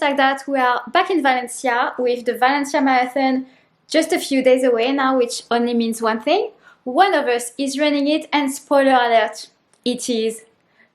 like that, we are back in Valencia with the Valencia Marathon just a few days away now, which only means one thing. One of us is running it, and spoiler alert, it is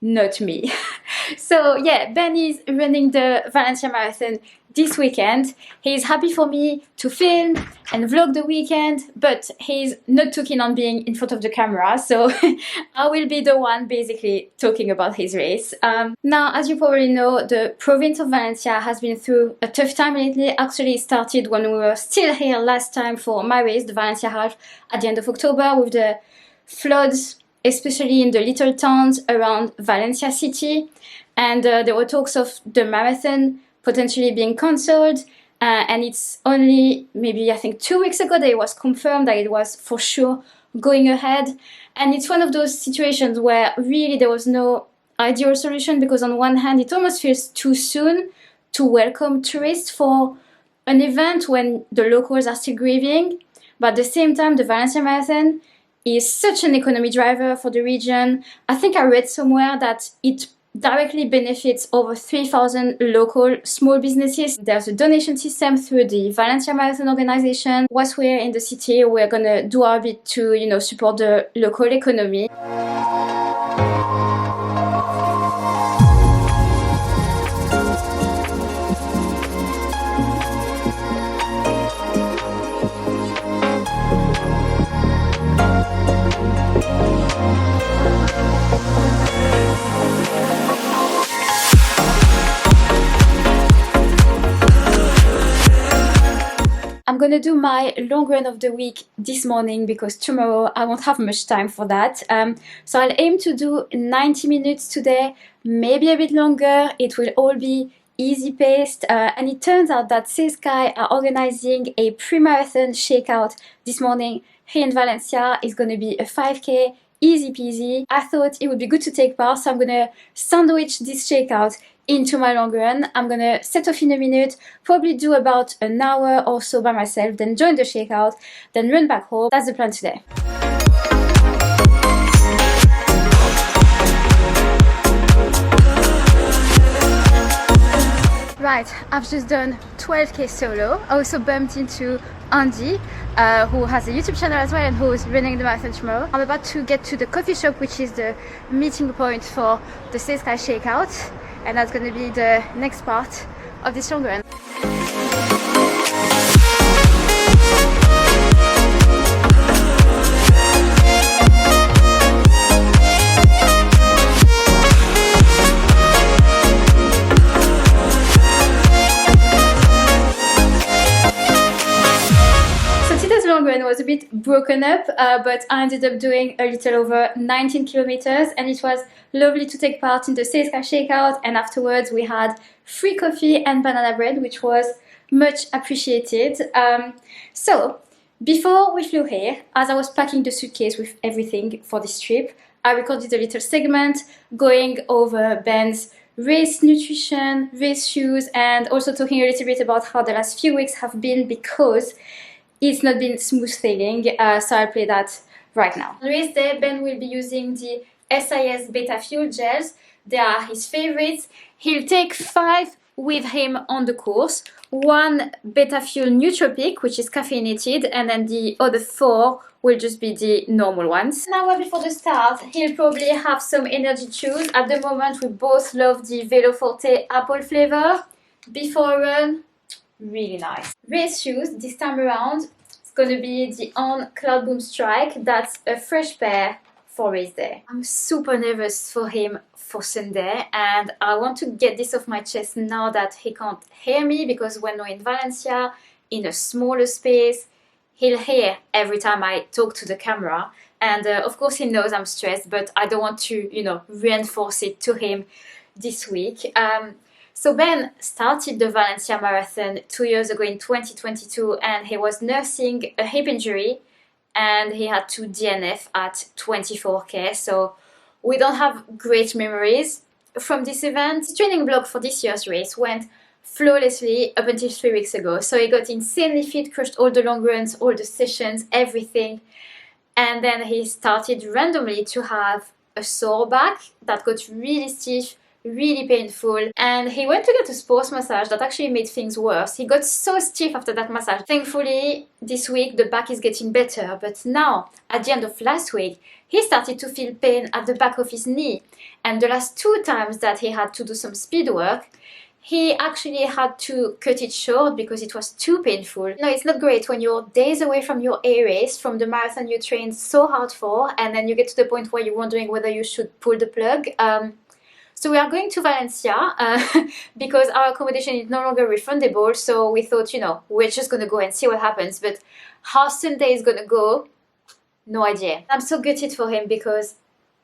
not me. So yeah, Ben is running the Valencia Marathon this weekend. He's happy for me to film and vlog the weekend, but he's not too keen on being in front of the camera, so I will be the one basically talking about his race. Now, as you probably know, the province of Valencia has been through a tough time lately. Actually, it started when we were still here last time for my race, the Valencia Half, at the end of October, with the floods, especially in the little towns around Valencia city, and there were talks of the marathon potentially being cancelled, and it's only maybe I think 2 weeks ago that it was confirmed that it was for sure going ahead. And it's one of those situations where really there was no ideal solution, because on one hand it almost feels too soon to welcome tourists for an event when the locals are still grieving, but at the same time the Valencia Marathon is such an economy driver for the region. I think I read somewhere that it directly benefits over 3,000 local small businesses. There's a donation system through the Valencia Marathon organization. Once we're in the city, we're gonna do our bit to, support the local economy. I'm gonna do my long run of the week this morning because tomorrow I won't have much time for that. So I'll aim to do 90 minutes today, maybe a bit longer. It will all be easy paced, and it turns out that SAYSKY are organizing a pre-marathon shakeout this morning here in Valencia. It's gonna be a 5K, easy peasy. I thought it would be good to take part, so I'm gonna sandwich this shakeout into my long run. I'm gonna set off in a minute, probably do about an hour or so by myself, then join the shakeout, then run back home. That's the plan today. Right, I've just done 12K solo. I also bumped into Andy, who has a YouTube channel as well and who's running the marathon tomorrow. I'm about to get to the coffee shop, which is the meeting point for the SAYSKY Shakeout, and that's going to be the next part of this long run. Run was a bit broken up, but I ended up doing a little over 19 kilometers, and it was lovely to take part in the SAYSKY Shakeout, and afterwards we had free coffee and banana bread, which was much appreciated. So before we flew here, as I was packing the suitcase with everything for this trip, I recorded a little segment going over Ben's race nutrition, race shoes, and also talking a little bit about how the last few weeks have been, because it's not been smooth sailing, so I'll play that right now. On race day, Ben will be using the SIS Beta Fuel gels. They are his favorites. He'll take 5 with him on the course. 1 Beta Fuel Nootropic, which is caffeinated, and then the other 4 will just be the normal ones. An hour before the start, he'll probably have some energy chews. At the moment, we both love the Velo Forte apple flavor. Before a run, really nice. Race shoes, this time around, it's gonna be the On Cloud Boom Strike. That's a fresh pair for race day. I'm super nervous for him for Sunday, and I want to get this off my chest now that he can't hear me, because when we're in Valencia, in a smaller space, he'll hear every time I talk to the camera, and of course he knows I'm stressed, but I don't want to, reinforce it to him this week. So Ben started the Valencia Marathon 2 years ago in 2022, and he was nursing a hip injury, and he had to DNF at 24K. So we don't have great memories from this event. The training block for this year's race went flawlessly up until 3 weeks ago. So he got insanely fit, crushed all the long runs, all the sessions, everything. And then he started randomly to have a sore back that got really stiff really painful, and he went to get a sports massage that actually made things worse. He got so stiff after that massage. Thankfully, this week the back is getting better, but now, at the end of last week, he started to feel pain at the back of his knee, and the last 2 times that he had to do some speed work, he actually had to cut it short because it was too painful. No, it's not great when you're days away from your A race, from the marathon you trained so hard for, and then you get to the point where you're wondering whether you should pull the plug. So we are going to Valencia because our accommodation is no longer refundable. So we thought, we're just going to go and see what happens. But how Sunday is going to go, no idea. I'm so gutted for him because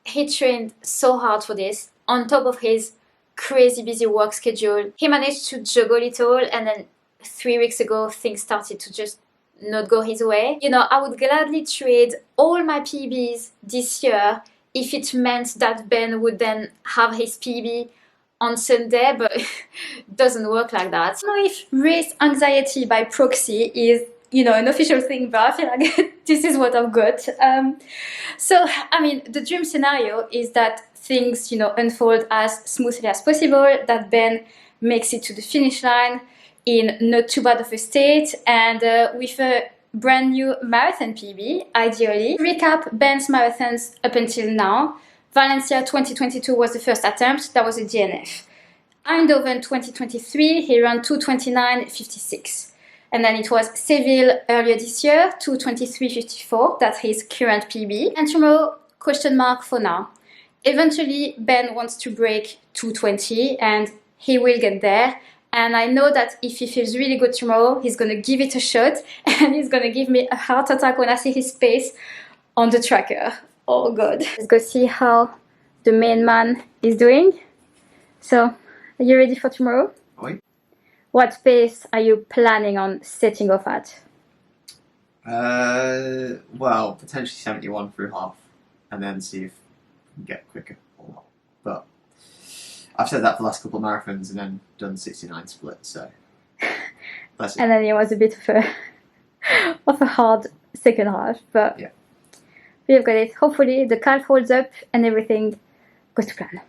he trained so hard for this on top of his crazy busy work schedule. He managed to juggle it all, and then 3 weeks ago things started to just not go his way. I would gladly trade all my PBs this year if it meant that Ben would then have his PB on Sunday, but it doesn't work like that. I don't know if race anxiety by proxy is an official thing, but I feel like this is what I've got. So the dream scenario is that things unfold as smoothly as possible, that Ben makes it to the finish line in not too bad of a state, and with a brand new marathon PB, ideally. Recap Ben's marathons up until now. Valencia 2022 was the first attempt, that was a DNF. Eindhoven 2023, he ran 2:29.56. And then it was Seville earlier this year, 2:23.54, that's his current PB. And tomorrow, question mark for now. Eventually, Ben wants to break 2:20, and he will get there. And I know that if he feels really good tomorrow, he's going to give it a shot, and he's going to give me a heart attack when I see his pace on the tracker. Oh God. Let's go see how the main man is doing. So, are you ready for tomorrow? Oui. What pace are you planning on setting off at? Well, potentially 71 through half, and then see if we can get quicker or not. But I've said that for the last couple of marathons and then done 69 split, so that's it. And then it was a bit of a hard second half, but yeah, we've got it. Hopefully the calf holds up and everything goes to plan.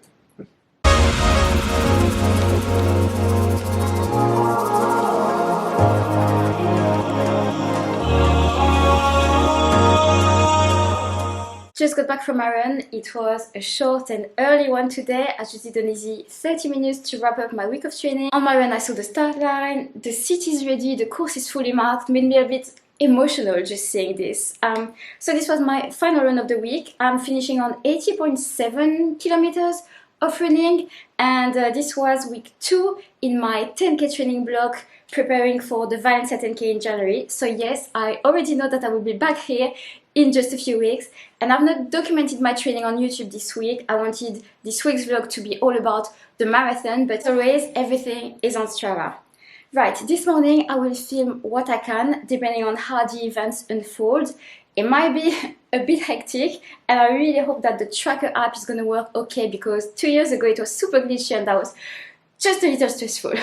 Just got back from my run. It was a short and early one today. I just did an easy 30 minutes to wrap up my week of training. On my run I saw the start line, the seat is ready, the course is fully marked, made me a bit emotional just seeing this. So this was my final run of the week. I'm finishing on 80.7 kilometers of running, and this was week 2 in my 10k training block, preparing for the Valencia 10k in January. So yes, I already know that I will be back here in just a few weeks, and I've not documented my training on YouTube this week. I wanted this week's vlog to be all about the marathon, but always everything is on Strava. Right, this morning I will film what I can depending on how the events unfold. It might be a bit hectic, and I really hope that the tracker app is going to work okay, because 2 years ago it was super glitchy and that was just a little stressful.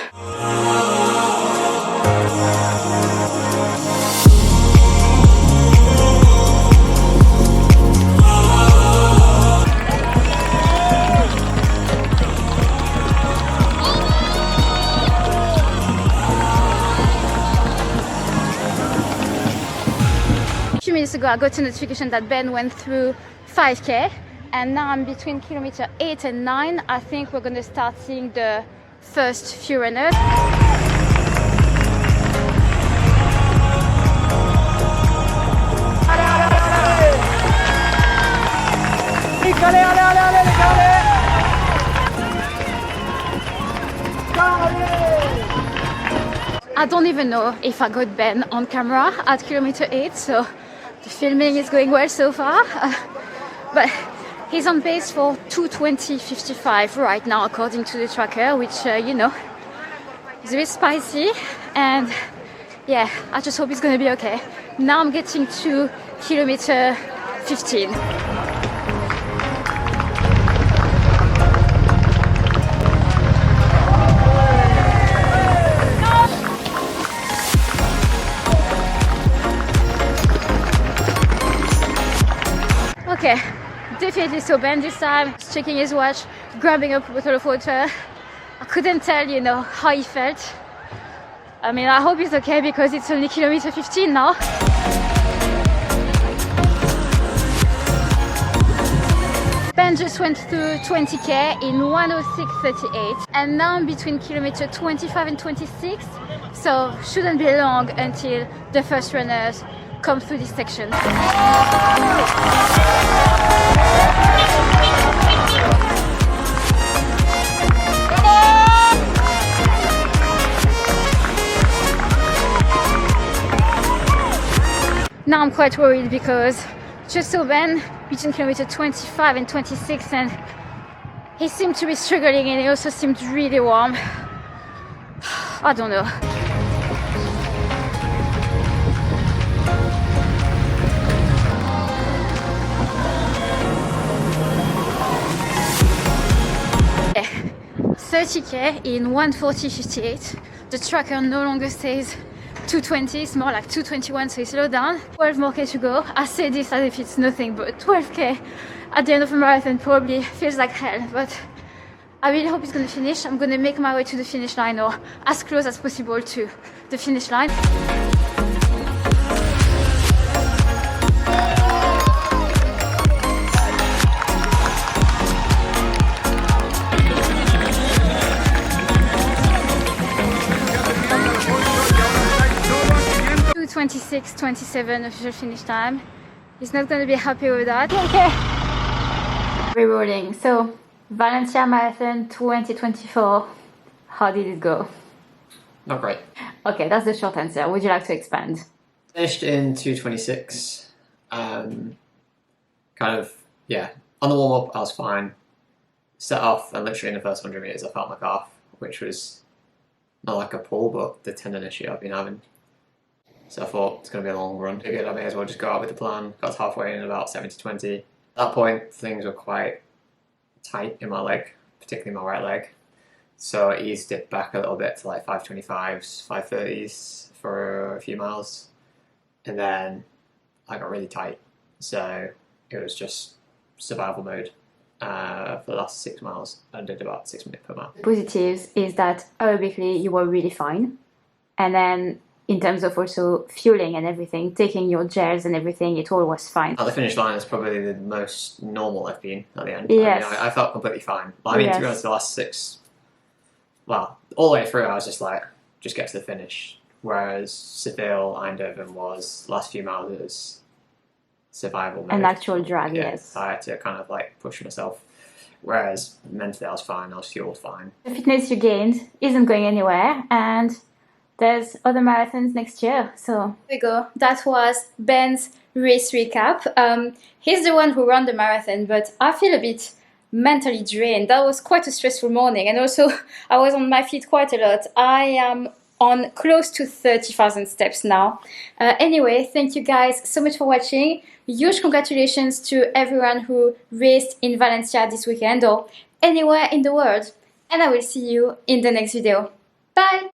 A few minutes ago I got a notification that Ben went through 5k, and now I'm between kilometer 8 and 9. I think we're going to start seeing the first few runners. I don't even know if I got Ben on camera at kilometer 8, so the filming is going well so far. But he's on pace for 2:20.55 right now according to the tracker, which is a bit spicy, and yeah, I just hope it's gonna be okay. Now I'm getting to kilometer 15. Okay, definitely saw Ben this time. He's checking his watch, grabbing up a bottle of water. I couldn't tell, you know, how he felt. I mean, I hope he's okay because it's only kilometer 15 now. Ben just went through 20k in 1:06:38, and now I'm between kilometer 25 and 26, so shouldn't be long until the first runners come through this section. Now I'm quite worried because just saw Ben between kilometer 25 and 26, and he seemed to be struggling, and he also seemed really warm. I don't know. Yeah. 30k in 1:40:58. The tracker no longer says 220, it's more like 221, so it's slow down. 12 more k to go. I say this as if it's nothing, but 12k at the end of a marathon probably feels like hell, but I really hope it's gonna finish. I'm gonna make my way to the finish line, or as close as possible to the finish line. .26:27 official finish time. He's not going to be happy with that. Okay. Rerolling. So, Valencia Marathon 2024. How did it go? Not great. Okay, that's the short answer. Would you like to expand? Finished in 2:26. Kind of, yeah. On the warm up, I was fine. Set off, and literally in the first 100 meters, I felt my calf, which was not like a pull, but the tendon issue I've been having. So I thought it's going to be a long run. Figured I may as well just go out with the plan. Got halfway in about 70-20. At that point, things were quite tight in my leg, particularly my right leg. So I eased it back a little bit to like 5:25s, 5:30s for a few miles. And then I got really tight. So it was just survival mode for the last 6 miles. I did about 6 minutes per mile. Positives is that aerobically you were really fine. And then in terms of also fueling and everything, taking your gels and everything, it all was fine. At the finish line is probably the most normal I've been at the end. Yes. I mean, I felt completely fine. I mean, to be honest, the last 6, well, all the way through, I was just like, just get to the finish. Whereas Seville, Eindhoven was, last few miles, it was survival mode. An actual drag, Yeah, yes. I had to kind of like push myself. Whereas mentally, I was fine, I was fueled fine. The fitness you gained isn't going anywhere, and there's other marathons next year, so. There we go. That was Ben's race recap. He's the one who ran the marathon, but I feel a bit mentally drained. That was quite a stressful morning, and also I was on my feet quite a lot. I am on close to 30,000 steps now. Anyway, thank you guys so much for watching. Huge congratulations to everyone who raced in Valencia this weekend, or anywhere in the world. And I will see you in the next video. Bye!